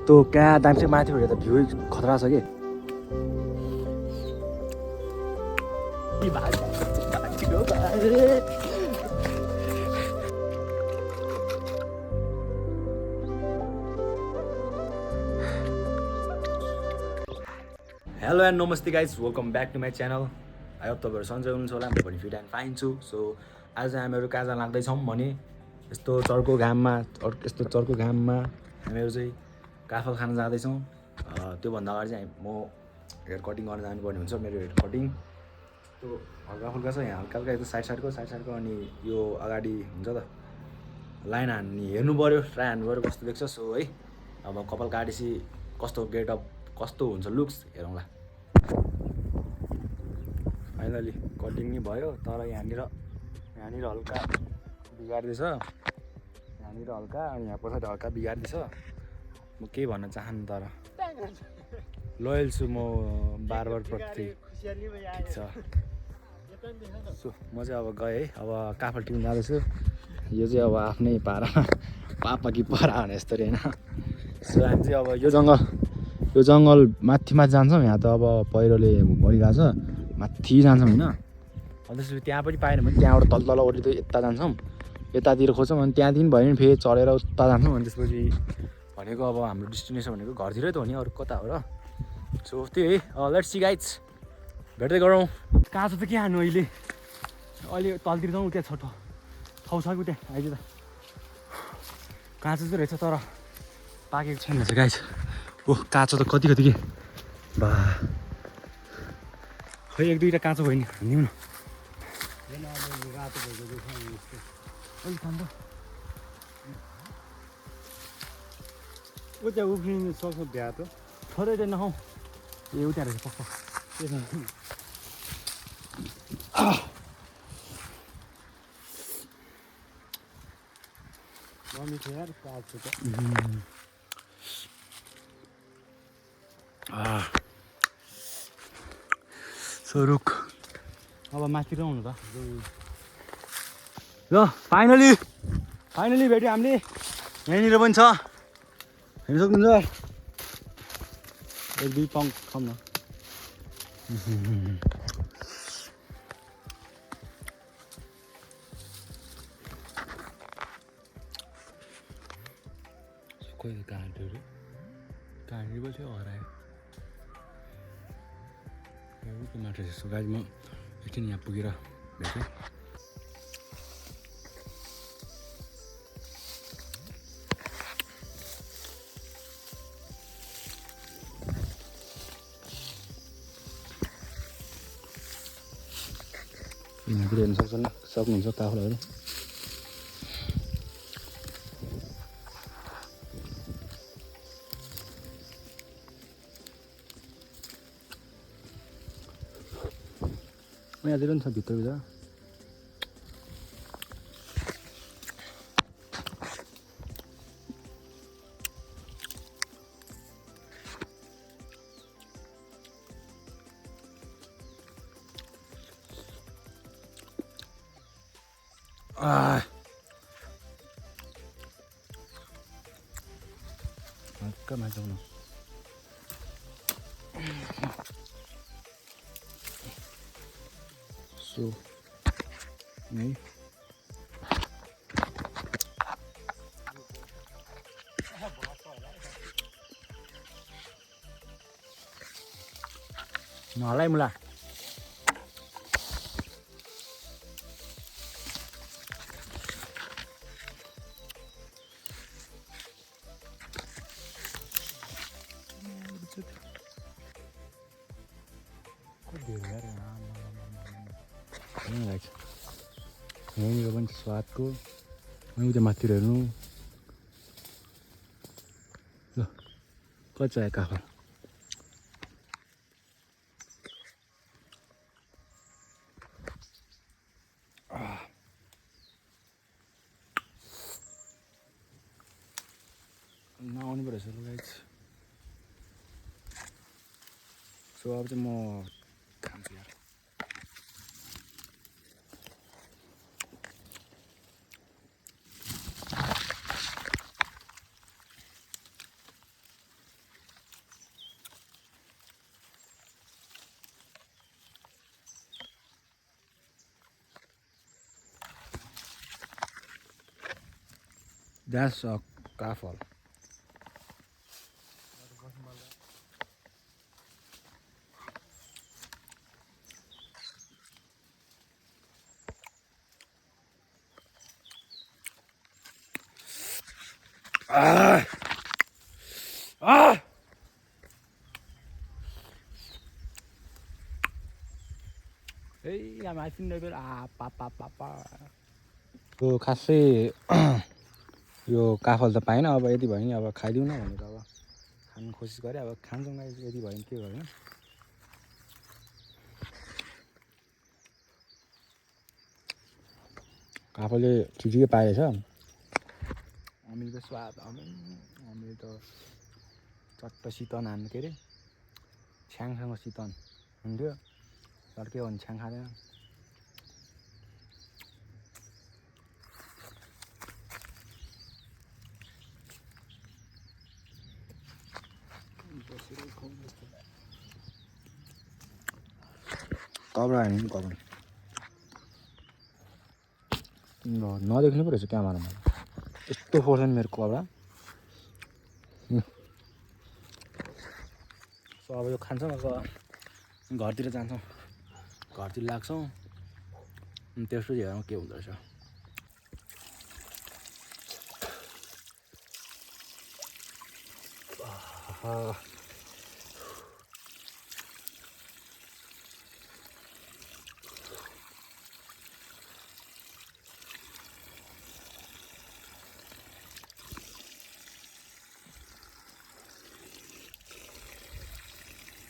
त्यो क्या दामी चाहिँ माथि हेर्दा भ्यू खतरा छ कि हेलो एन्ड नमस्ते guys welcome back to my channel I hope तपाईँहरू सन्चै हुनुहुन्छ होला म पनि फिट एन्ड फाइन छु सो आज हामीहरू कहाँ जान लाग्दैछौँ भने यस्तो चर्को घाममा हामीहरू चाहिँ काफल खान जाँदैछौँ त्योभन्दा अगाडि चाहिँ म हेयर कटिङ गर्न जानुपर्ने हुन्छ मेरो हेयर कटिङ त्यो हल्का फुल्का छ यहाँ हल्का यस्तो साइड साइडको अनि यो अगाडि हुन्छ त लाइन हान्ने हेर्नु पऱ्यो ट्राई हान्नु पऱ्यो कस्तो देख्छ सो है अब कपाल काटेपछि कस्तो गेटअप कस्तो हुन्छ लुक्स हेरौँला फाइनली कटिङ नि भयो तर यहाँनिर हल्का बिगार्दैछ यहाँनिर हल्का अनि यहाँ पछाडि हल्का बिगार्दैछ म केही भन्न चाहन्न तर लोयल छु म बारप्रति ठिक छ सो म चाहिँ अब गएँ है अब काफल टिप्न जाँदैछु यो चाहिँ अब आफ्नै पारा पापा कि पारा भने जस्तो होइन सो हामी चाहिँ अब यो जङ्गल माथि जान्छौँ यहाँ त अब पहिरोले भरिरहेको छ माथि जान्छौँ होइन अनि त्यसपछि त्यहाँ पनि पाएन भने त्यहाँबाट तल ओर्लिँदै यता जान्छौँ यतातिर खोज्छौँ अनि त्यहाँदेखि भयो भने फेरि चढेर उता जान्छौँ अनि त्यसपछि भनेको अब हाम्रो डेस्टिनेसन भनेको घरतिरै त हो नि अरू कता हो र सो त्यही है लेट्स सी गाइज भेट्दै गरौँ काँचो त के हान्नु अहिले तलतिर जाउँ त्यहाँ छोटो ठाउँ छ कि त्यहाँ अहिले त काँचो चाहिँ रहेछ तर पाकेको छैन रहेछ गाइज ओह काँचो त कति के बा खै एक दुईवटा काँचो भयो नि हानिदिउँ न उता उफ्रिनु सक्छ भ्या त थोरै चाहिँ नखाउँ ए उता रहेछ पक्क मिठो यार काट्छु त स्वरूप अब माथितिर हुनु त ल फाइनली भेट्यो हामीले यहीँनिर पनि छ हेर्नु सक्नुहुन्छ एक दुई पङ्क खाउँ न खोइ घाँटीहरू पो थियो हरायो मात्र जस्तो गाडी म एकछिन यहाँ पुगेर भेटेँ यहाँतिर हेर्नु सक्नुहुन्छ काफलहरू यहाँतिर पनि छ भित्रभित्र हल्का माजाउनु सो है नहलाई मुला यहीँनिर पनि स्वादको उता माथितिर हेर्नु ल कति चाहियो काफल नआउनु पो रहेछ ल गाइज सो अब चाहिँ म खान्छु यार That's a काफल Hey, I'm having a bit यो खासै यो काफल त पाएन अब यति भयो नि अब खाइदिउँ न भनेर अब खानु कोसिस गरेँ अब खान्छौँ गाइस यति भयो नि के गर्नु काफलले ठिकै पाएछ हामीले त स्वाद हामीले त चट्ट सितन हान्नु के अरे छ्याङसँग सितन हुन्थ्यो तर के भन्नु छ्याङ खाँदैन कब्रा होइन नि कब्रा नदेख्नु पो रहेछ क्यामेरामा यस्तो फोर्छ नि मेरो कब्रा सो अब यो खान्छौँ अब घरतिर जान्छौँ घरतिर लाग्छौँ अनि त्यसपछि हेरौँ के हुँदो रहेछ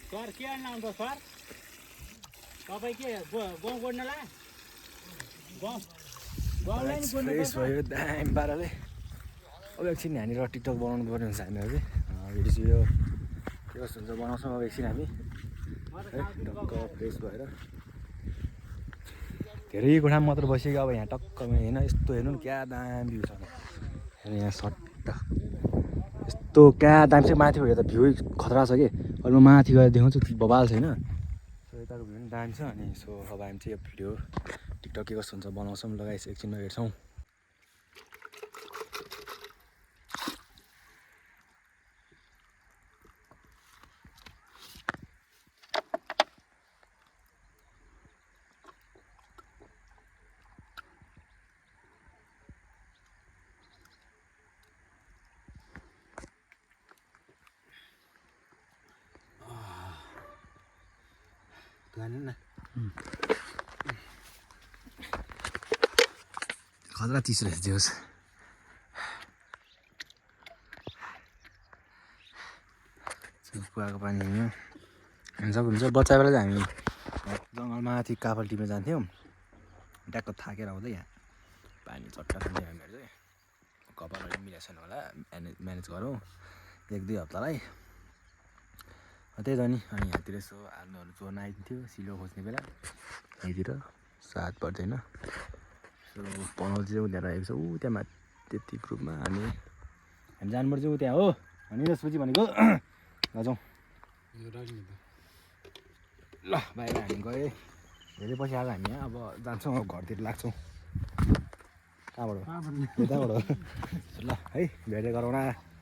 सर के आउनुहुन्छ सर तपाईँ के गाउँ गोड्नलाई फ्रेस भयो दामी पाराले अब एकछिन यहाँनिर टिकटक बनाउनु पर्ने हुन्छ हामीहरू चाहिँ भिडियो के कस्तो हुन्छ बनाउँछौँ अब एकछिन हामी है टक्क फ्रेस भएर धेरै कोठामा मात्र बसेको अब यहाँ टक्क होइन यस्तो हेर्नु नि क्या दामी भ्यू छ हेर्नु यहाँ सट्ट यस्तो क्या दामी चाहिँ माथि भयो त भ्यू खतरा छ कि अहिले म माथि गएर देखाउँछु बबाल छैन सो यताको भ्यू पनि दामी छ अनि सो अब हामी चाहिँ यो भिडियो टिकटक के कस्तो हुन्छ बनाउँछौँ लगाइस एकछिनमा हेर्छौँ खतरा चिसो रहेछ जोस कुवाको पानी हुन्छ हुन्छ बच्चा बेला चाहिँ हामी जङ्गलमा माथि काफल टिप्न जान्थ्यौँ ट्याक्क थाकेर आउँदै यहाँ पानी चट्टा खान्थ्यौँ हामीहरू चाहिँ कपालहरू मिलेको छैन होला म्यानेज गरौँ 1-2 हप्तालाई त्यही त नि अनि यहाँतिर यसो आलुहरू चोर्न आइन्थ्यो सिलो खोज्ने बेला यहीँतिर साथ पर्दैन सो पनौल चाहिँ त्यहाँ रहेको छ त्यहाँ माथि त्यति ग्रुपमा हामी जानुपर्छ त्यहाँ हो अनि त्यसपछि भनेको जाउँ ल बाहिर हामी गएँ धेरै पछि आएको हामी यहाँ अब जान्छौँ अब घरतिर लाग्छौँ कहाँबाट यताबाट ल है भेटै गरौँ न